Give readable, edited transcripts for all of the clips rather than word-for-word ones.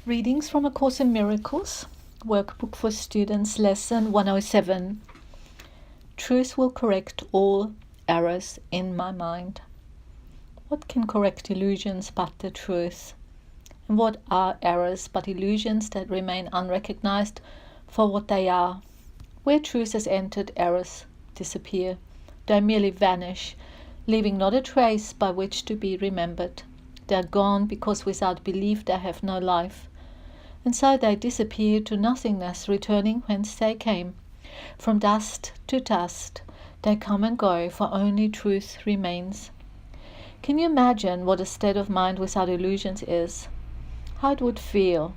Readings from A Course in Miracles, Workbook for Students, Lesson 107. Truth will correct all errors in my mind. What can correct illusions but the truth? And what are errors but illusions that remain unrecognized for what they are? Where truth has entered, errors disappear. They merely vanish, leaving not a trace by which to be remembered. They are gone because without belief they have no life. And so they disappear to nothingness, returning whence they came. From dust to dust they come and go, for only truth remains. Can you imagine what a state of mind without illusions is? How it would feel?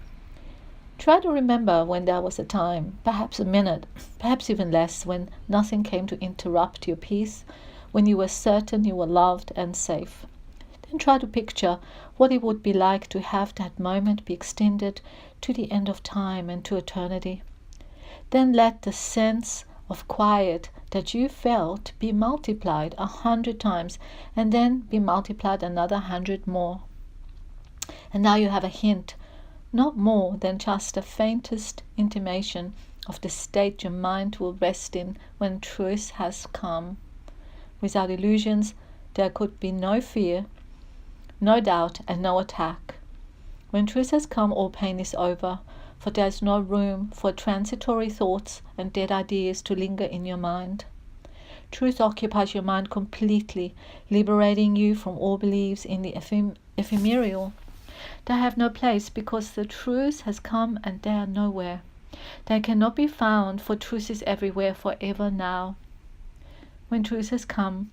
Try to remember when there was a time, perhaps a minute, perhaps even less, when nothing came to interrupt your peace, when you were certain you were loved and safe. Then try to picture what it would be like to have that moment be extended to the end of time and to eternity. Then let the sense of quiet that you felt be multiplied 100 times, and then be multiplied another 100 more. And now you have a hint, not more than just the faintest intimation of the state your mind will rest in when truth has come. Without illusions, there could be no fear, no doubt, and no attack. When truth has come, all pain is over, for there is no room for transitory thoughts and dead ideas to linger in your mind. Truth occupies your mind completely, liberating you from all beliefs in the ephemeral. They have no place because the truth has come and they are nowhere. They cannot be found, for truth is everywhere, forever now. When truth has come,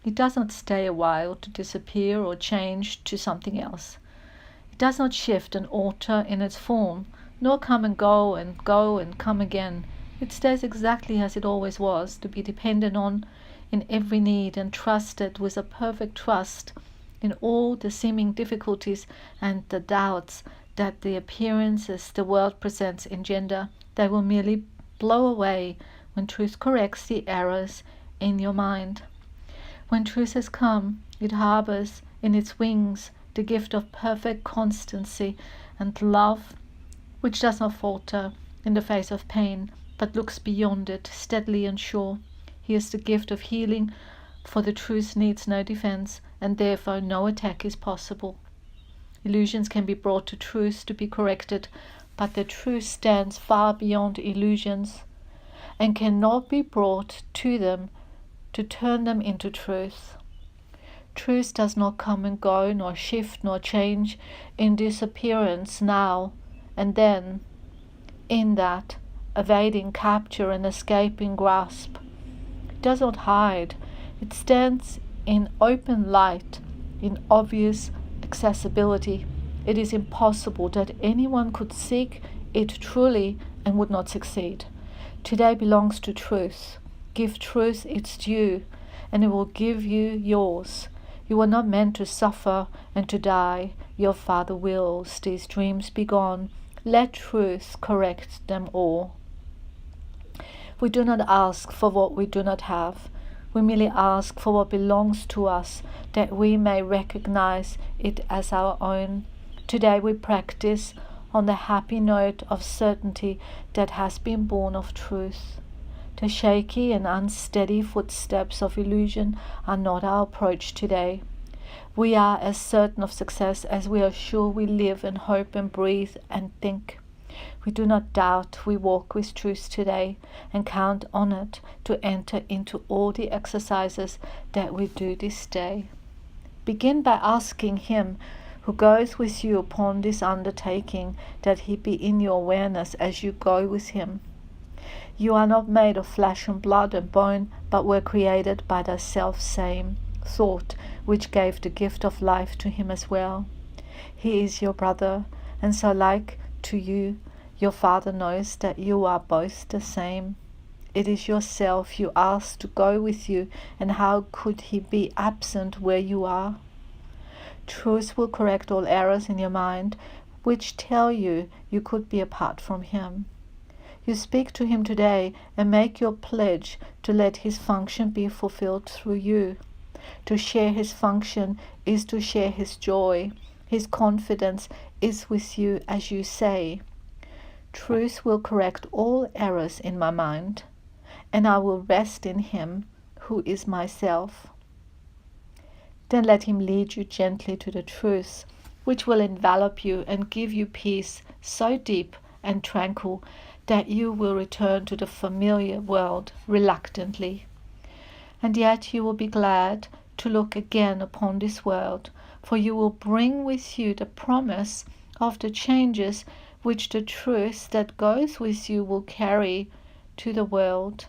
it does not stay a while to disappear or change to something else. It does not shift and alter in its form, nor come and go and come again. It stays exactly as it always was, to be depended on in every need and trusted with a perfect trust in all the seeming difficulties and the doubts that the appearances the world presents engender. They will merely blow away when truth corrects the errors in your mind. When truth has come, it harbors in its wings the gift of perfect constancy and love, which does not falter in the face of pain, but looks beyond it, steadily and sure. Here's the gift of healing, for the truth needs no defense, and therefore no attack is possible. Illusions can be brought to truth to be corrected, but the truth stands far beyond illusions, and cannot be brought to them to turn them into truth. Truth does not come and go, nor shift, nor change in disappearance now and then, in that evading capture and escaping grasp. It does not hide. It stands in open light, in obvious accessibility. It is impossible that anyone could seek it truly and would not succeed. Today belongs to truth. Give truth its due, and it will give you yours. You are not meant to suffer and to die. Your Father wills these dreams be gone. Let truth correct them all. We do not ask for what we do not have. We merely ask for what belongs to us, that we may recognize it as our own. Today we practice on the happy note of certainty that has been born of truth. The shaky and unsteady footsteps of illusion are not our approach today. We are as certain of success as we are sure we live and hope and breathe and think. We do not doubt we walk with truth today and count on it to enter into all the exercises that we do this day. Begin by asking Him who goes with you upon this undertaking that He be in your awareness as you go with Him. You are not made of flesh and blood and bone, but were created by the self-same thought which gave the gift of life to Him as well. He is your brother, and so like to you, your Father knows that you are both the same. It is yourself you ask to go with you, and how could He be absent where you are? Truth will correct all errors in your mind which tell you you could be apart from Him. You speak to Him today and make your pledge to let His function be fulfilled through you. To share His function is to share His joy. His confidence is with you as you say, "Truth will correct all errors in my mind, and I will rest in Him who is myself." Then let Him lead you gently to the truth, which will envelop you and give you peace so deep and tranquil that you will return to the familiar world reluctantly. And yet you will be glad to look again upon this world, for you will bring with you the promise of the changes which the truth that goes with you will carry to the world.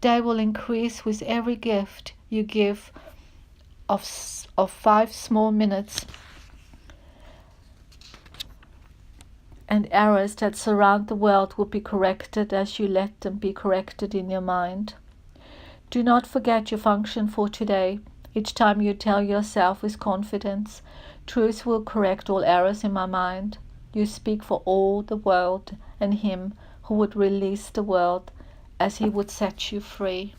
They will increase with every gift you give of 5 small minutes, and errors that surround the world will be corrected as you let them be corrected in your mind. Do not forget your function for today. Each time you tell yourself with confidence, "Truth will correct all errors in my mind," you speak for all the world and Him who would release the world as He would set you free.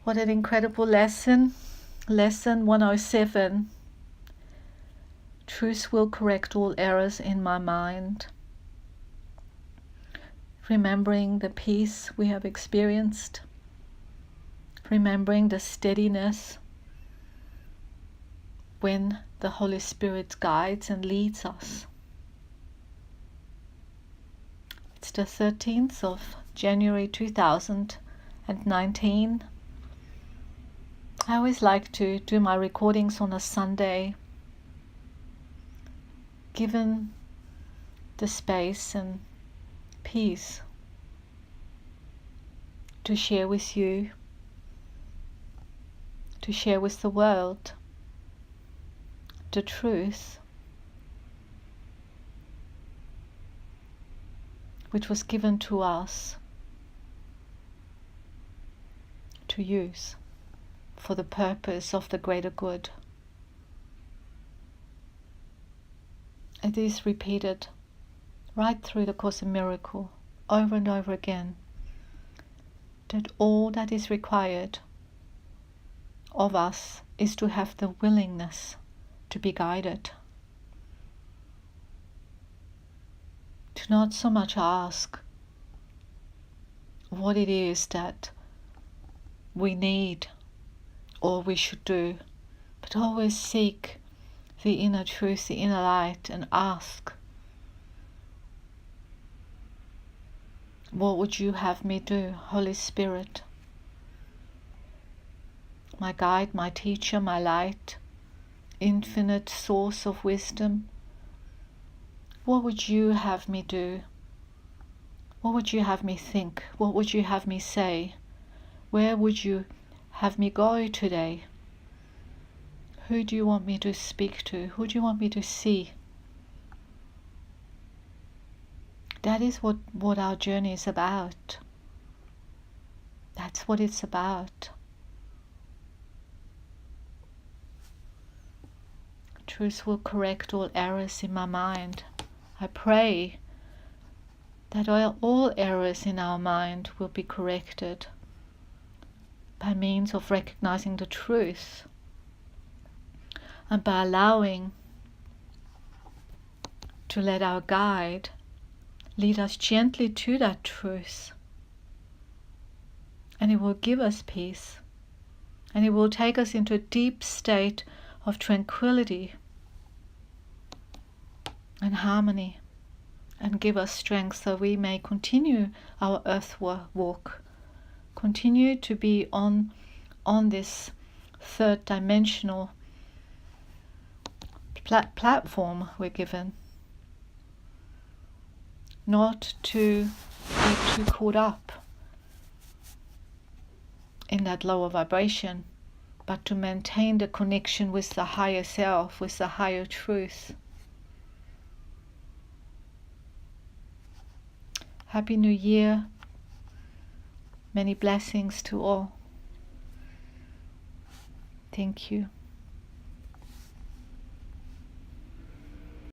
What an incredible lesson. Lesson 107. Truth will correct all errors in my mind. Remembering the peace we have experienced. Remembering the steadiness when the Holy Spirit guides and leads us. It's the 13th of January 2019. I always like to do my recordings on a Sunday, given the space and peace to share with you, to share with the world the truth which was given to us to use for the purpose of the greater good. It is repeated right through the Course in Miracles, over and over again, that all that is required of us is to have the willingness to be guided. To not so much ask what it is that we need or we should do, but always seek the inner truth, the inner light, and ask, "What would you have me do, Holy Spirit? My guide, my teacher, my light, infinite source of wisdom. What would you have me do? What would you have me think? What would you have me say? Where would you have me go today? Who do you want me to speak to? Who do you want me to see?" That is what our journey is about. That's what it's about. Truth will correct all errors in my mind. I pray that all errors in our mind will be corrected by means of recognizing the truth and by allowing to let our guide lead us gently to that truth. And it will give us peace, and it will take us into a deep state of tranquility and harmony, and give us strength so we may continue our earth walk, continue to be on this third dimensional platform we're given, not to be too caught up in that lower vibration, but to maintain the connection with the higher self, with the higher truth. Happy New Year. Many blessings to all. Thank you.